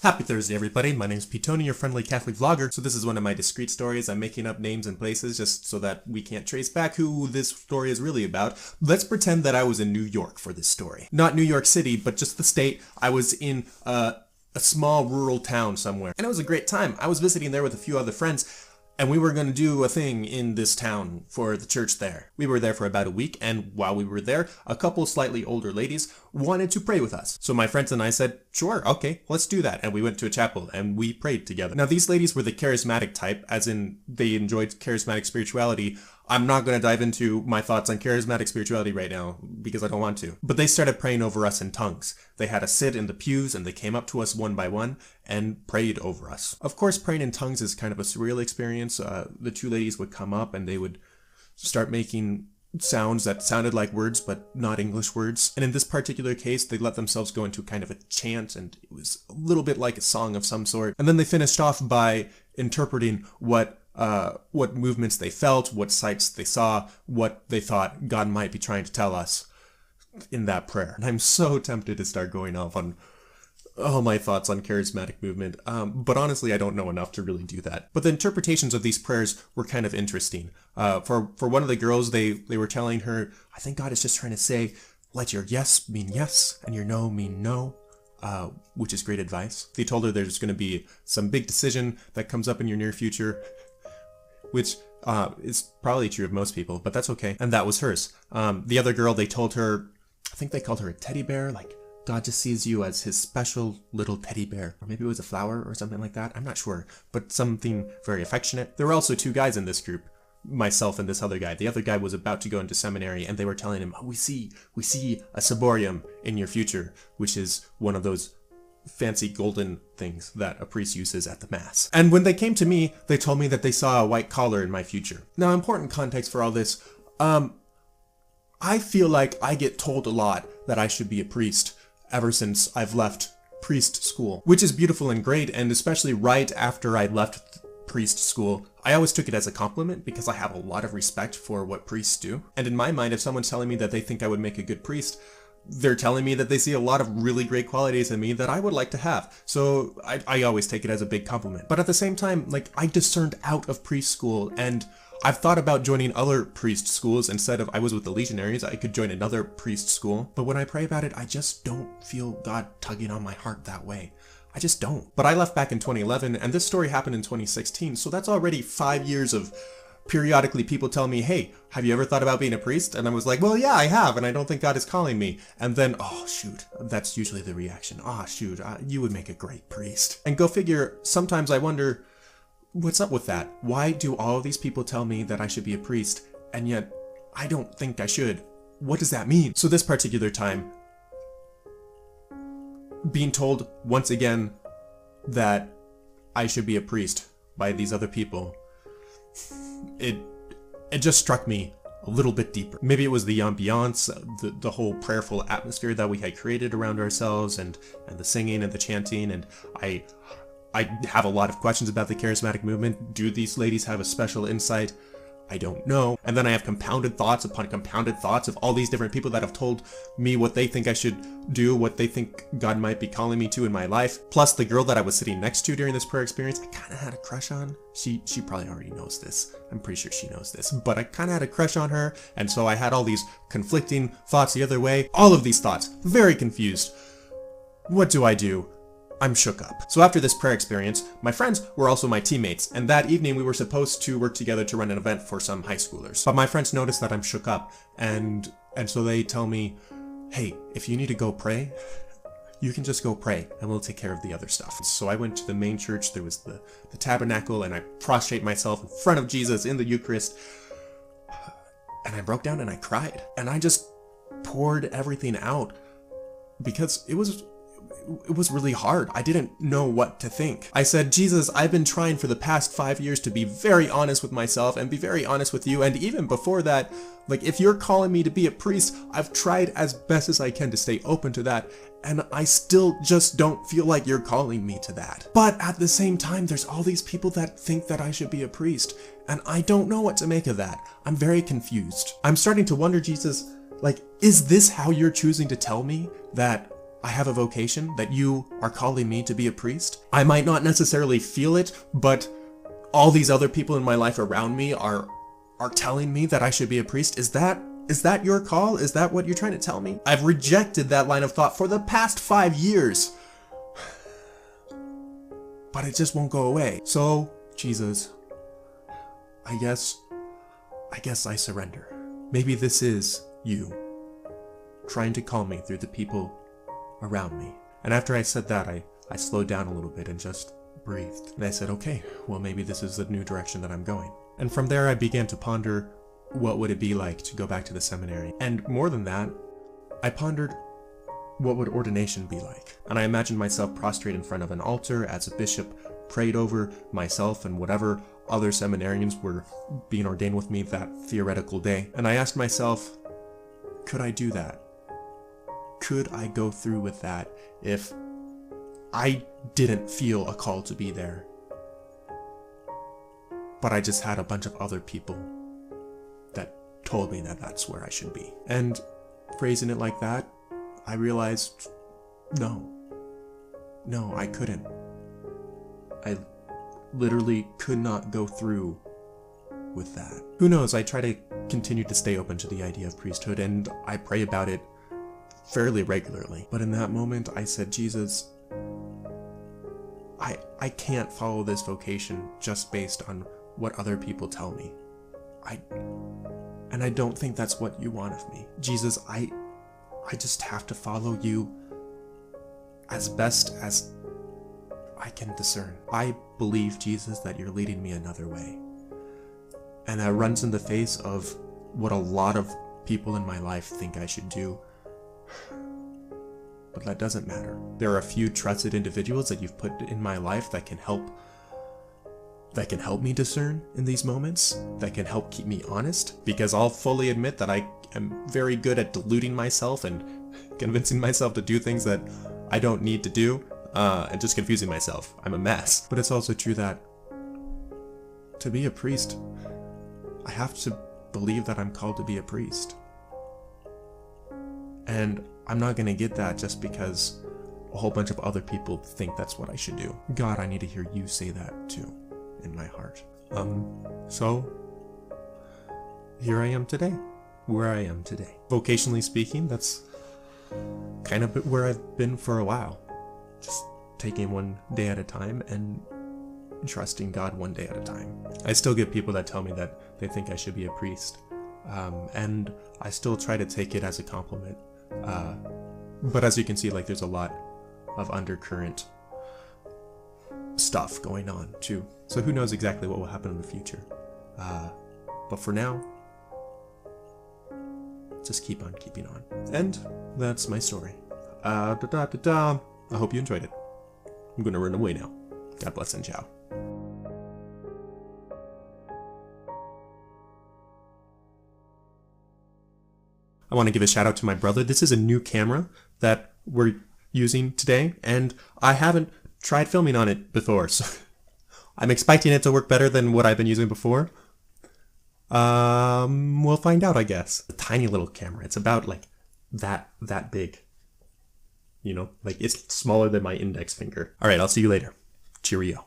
Happy Thursday, everybody. My name's Ptony, your friendly Catholic vlogger. So this is one of my discrete stories. I'm making up names and places just so that we can't trace back who this story is really about. Let's pretend that I was in New York for this story. Not New York City, but just the state. I was in a small rural town somewhere. And it was a great time. I was visiting there with a few other friends. And we were going to do a thing in this town for the church there. We were there for about a week, and while we were there, a couple slightly older ladies wanted to pray with us. So my friends and I said, sure, okay, let's do that. And we went to a chapel and we prayed together. Now these ladies were the charismatic type, as in they enjoyed charismatic spirituality. I'm not going to dive into my thoughts on charismatic spirituality right now because I don't want to. But they started praying over us in tongues. They had us sit in the pews and they came up to us one by one and prayed over us. Of course, praying in tongues is kind of a surreal experience. The two ladies would come up and they would start making sounds that sounded like words but not English words. And in this particular case, they let themselves go into kind of a chant, and it was a little bit like a song of some sort. And then they finished off by interpreting what movements they felt, what sights they saw, what they thought God might be trying to tell us in that prayer. And I'm so tempted to start going off on all my thoughts on charismatic movement, but honestly I don't know enough to really do that. But the interpretations of these prayers were kind of interesting. For one of the girls, they were telling her, I think God is just trying to say, let your yes mean yes and your no mean no. Which is great advice. They told her there's going to be some big decision that comes up in your near future, which is probably true of most people, but that's okay. And that was hers. The other girl, they told her, I think they called her a teddy bear, like God just sees you as his special little teddy bear. Or maybe it was a flower or something like that. I'm not sure, but something very affectionate. There were also two guys in this group, myself and this other guy. The other guy was about to go into seminary and they were telling him, oh, we see a ciborium in your future, which is one of those fancy golden things that a priest uses at the mass. And when they came to me, they told me that they saw a white collar in my future. Now, important context for all this, I feel like I get told a lot that I should be a priest ever since I've left priest school, which is beautiful and great, and especially right after I left priest school, I always took it as a compliment because I have a lot of respect for what priests do. And in my mind, if someone's telling me that they think I would make a good priest, they're telling me that they see a lot of really great qualities in me that I would like to have. So I always take it as a big compliment. But at the same time, like, I discerned out of priest school, and I've thought about joining other priest schools. Instead of I was with the Legionaries, I could join another priest school. But when I pray about it, I just don't feel God tugging on my heart that way. I just don't. But I left back in 2011, and this story happened in 2016, so that's already 5 years of periodically people tell me, hey, have you ever thought about being a priest? And I was like, well, yeah, I have, and I don't think God is calling me. And then, oh, shoot, that's usually the reaction. Oh, shoot, you would make a great priest. And go figure, sometimes I wonder, what's up with that? Why do all of these people tell me that I should be a priest, and yet I don't think I should? What does that mean? So this particular time, being told once again that I should be a priest by these other people, it just struck me a little bit deeper. Maybe it was the ambiance, the whole prayerful atmosphere that we had created around ourselves, and the singing and the chanting, and I have a lot of questions about the charismatic movement. Do these ladies have a special insight? I don't know. And then I have compounded thoughts upon compounded thoughts of all these different people that have told me what they think I should do, what they think God might be calling me to in my life. Plus the girl that I was sitting next to during this prayer experience, I kind of had a crush on. She probably already knows this. I'm pretty sure she knows this. But I kind of had a crush on her, and so I had all these conflicting thoughts the other way. All of these thoughts. Very confused. What do I do? I'm shook up. So after this prayer experience, my friends were also my teammates, and that evening we were supposed to work together to run an event for some high schoolers. But my friends noticed that I'm shook up, and so they tell me, hey, if you need to go pray, you can just go pray, and we'll take care of the other stuff. So I went to the main church. There was the tabernacle, and I prostrate myself in front of Jesus in the Eucharist, and I broke down and I cried, and I just poured everything out because it was really hard. I didn't know what to think. I said, Jesus, I've been trying for the past 5 years to be very honest with myself and be very honest with you. And even before that, like, if you're calling me to be a priest, I've tried as best as I can to stay open to that. And I still just don't feel like you're calling me to that. But at the same time, there's all these people that think that I should be a priest. And I don't know what to make of that. I'm very confused. I'm starting to wonder, Jesus, like, is this how you're choosing to tell me that I have a vocation, that you are calling me to be a priest. I might not necessarily feel it, but all these other people in my life around me are telling me that I should be a priest. Is that your call? Is that what you're trying to tell me? I've rejected that line of thought for the past 5 years. But it just won't go away. So, Jesus, I guess I surrender. Maybe this is you trying to call me through the people around me. And after I said that, I slowed down a little bit and just breathed. And I said, okay, well, maybe this is the new direction that I'm going. And from there, I began to ponder, what would it be like to go back to the seminary? And more than that, I pondered, what would ordination be like? And I imagined myself prostrate in front of an altar as a bishop prayed over myself and whatever other seminarians were being ordained with me that theoretical day. And I asked myself, could I do that? Could I go through with that if I didn't feel a call to be there, but I just had a bunch of other people that told me that that's where I should be? And phrasing it like that, I realized, no, I couldn't. I literally could not go through with that. Who knows, I try to continue to stay open to the idea of priesthood, and I pray about it fairly regularly. But in that moment, I said, Jesus, I can't follow this vocation just based on what other people tell me. And I don't think that's what you want of me. Jesus, I just have to follow you as best as I can discern. I believe, Jesus, that you're leading me another way. And that runs in the face of what a lot of people in my life think I should do. But that doesn't matter. There are a few trusted individuals that you've put in my life that can help me discern in these moments, that can help keep me honest, because I'll fully admit that I am very good at deluding myself and convincing myself to do things that I don't need to do, and just confusing myself. I'm a mess. But it's also true that to be a priest, I have to believe that I'm called to be a priest. And I'm not going to get that just because a whole bunch of other people think that's what I should do. God, I need to hear you say that too in my heart. So here I am today, where I am today. Vocationally speaking, that's kind of where I've been for a while. Just taking one day at a time and trusting God one day at a time. I still get people that tell me that they think I should be a priest. And I still try to take it as a compliment. But as you can see, like, there's a lot of undercurrent stuff going on too. So who knows exactly what will happen in the future. But for now, just keep on keeping on. And that's my story. I hope you enjoyed it. I'm gonna run away now. God bless and ciao. I want to give a shout out to my brother. This is a new camera that we're using today, and I haven't tried filming on it before, so I'm expecting it to work better than what I've been using before. We'll find out, I guess. A tiny little camera. It's about like that big. You know, like it's smaller than my index finger. All right, I'll see you later. Cheerio.